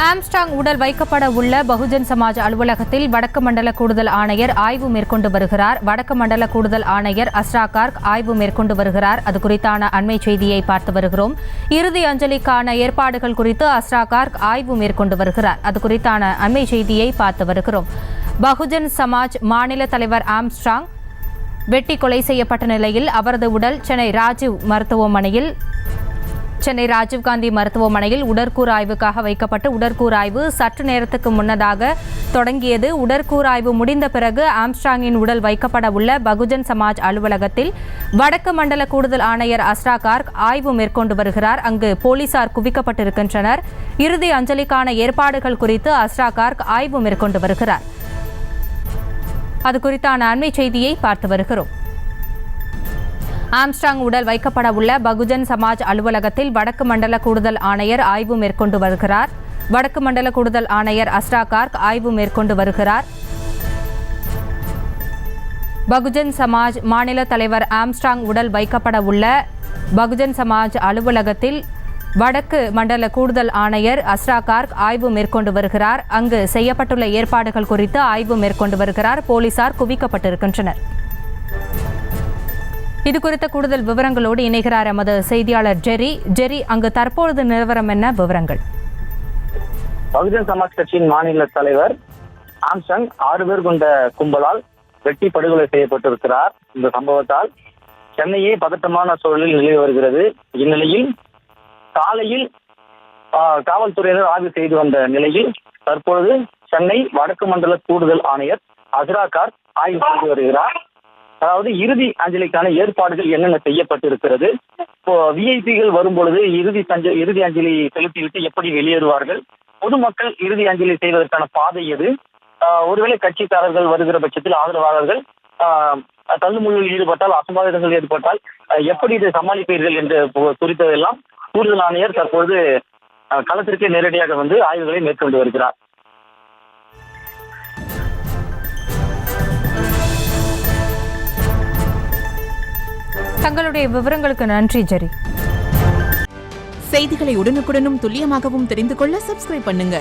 Armstrong உடல் வைக்கப்பட உள்ள பகுஜன் சமாஜ் அலுவலகத்தில் வடக்கு மண்டல கூடுதல் ஆணையர் ஆய்வு மேற்கொண்டு வருகிறார். வடக்கு மண்டல கூடுதல் ஆணையர் அஸ்ரா கார்க் ஆய்வு மேற்கொண்டு வருகிறார். அது குறித்தான அண்மை செய்தியை பார்த்து வருகிறோம். இறுதி அஞ்சலிக்கான ஏற்பாடுகள் குறித்து அஸ்ரா கார்க் ஆய்வு மேற்கொண்டு வருகிறார். அது குறித்தான அண்மை செய்தியை பார்த்து வருகிறோம். பகுஜன் சமாஜ் மாநில தலைவர் ஆம்ஸ்ட்ராங் வெட்டி கொலை செய்யப்பட்ட நிலையில் அவரது உடல் சென்னை ராஜீவ்காந்தி மருத்துவமனையில் உடற்கூறாய்வுக்காக வைக்கப்பட்டு உடற்கூறாய்வு சற்று நேரத்துக்கு முன்னதாக தொடங்கியது. உடற்கூறாய்வு முடிந்த பிறகு ஆம்ஸ்ட்ராங்கின் உடல் வைக்கப்பட உள்ள பகுஜன் சமாஜ் அலுவலகத்தில் வடக்கு மண்டல கூடுதல் ஆணையர் அஸ்ரா கார்க் ஆய்வு மேற்கொண்டு வருகிறார். அங்கு போலீசார் குவிக்கப்பட்டிருக்கின்றனர். இறுதி அஞ்சலிக்கான ஏற்பாடுகள் குறித்து அஸ்ரா கார்க் ஆய்வு மேற்கொண்டு வருகிறார். அது குறித்தான அண்மை செய்தியை பார்த்து வருகிறோம். ஆம்ஸ்ட்ராங் உடல் வைக்கப்பட உள்ள பகுஜன் சமாஜ் அலுவலகத்தில் வடக்கு மண்டல கூடுதல் ஆணையர் ஆய்வு மேற்கொண்டு வருகிறார். வடக்கு மண்டல கூடுதல் ஆணையர் அஸ்ரா கார்க் ஆய்வு மேற்கொண்டு வருகிறார். பகுஜன் சமாஜ் மாநில தலைவர் ஆம்ஸ்ட்ராங் உடல் வைக்கப்பட உள்ள பகுஜன் சமாஜ் அலுவலகத்தில் வடக்கு மண்டல கூடுதல் ஆணையர் அஸ்ரா கார்க் ஆய்வு மேற்கொண்டு வருகிறார். அங்கு செய்யப்பட்டுள்ள ஏற்பாடுகள் குறித்து ஆய்வு மேற்கொண்டு வருகிறார். போலீசார் குவிக்கப்பட்டிருக்கின்றனர். இது குறித்த கூடுதல் விவரங்களோடு இணைகிறார் எமது செய்தியாளர் ஜெரி. அங்கு தற்பொழுது நிலவரம் என்ன விவரங்கள்? பகுஜன் சமாஜ் கட்சியின் மாநில தலைவர் ஆம்ஸ்ட்ராங் 6 பேர் கொண்ட கும்பலால் வெட்டி படுகொலை செய்யப்பட்டிருக்கிறார். இந்த சம்பவத்தால் சென்னையே பதட்டமான சூழலில் நிலவி வருகிறது. இந்நிலையில் காலையில் காவல்துறையினர் ஆய்வு செய்து வந்த நிலையில் தற்பொழுது சென்னை வடக்கு மண்டல கூடுதல் ஆணையர் அஸ்ரா கார்க் ஆய்வு செய்து வருகிறார். அதாவது இறுதி அஞ்சலிக்கான ஏற்பாடுகள் என்னென்ன செய்யப்பட்டிருக்கிறது, விஐபிகள் வரும்பொழுது இறுதி அஞ்சலி செலுத்திவிட்டு எப்படி வெளியேறுவார்கள், பொதுமக்கள் இறுதி அஞ்சலி செய்வதற்கான பாதை எது, ஒருவேளை கட்சிக்காரர்கள் வருகிற பட்சத்தில் ஆதரவாளர்கள் தள்ளுமுள்ளில் ஈடுபட்டால், அசம்பாவிதங்கள் ஏற்பட்டால் எப்படி இதை சமாளிப்பீர்கள் என்று குறித்ததெல்லாம் கூடுதல் ஆணையர் தற்போது களத்திற்கே நேரடியாக வந்து ஆய்வுகளை மேற்கொண்டு வருகிறார். தங்களுடைய விவரங்களுக்கு நன்றி ஜெரி. செய்திகளை உடனுக்குடனும் துல்லியமாகவும் தெரிந்து கொள்ள சப்ஸ்கிரைப் பண்ணுங்க.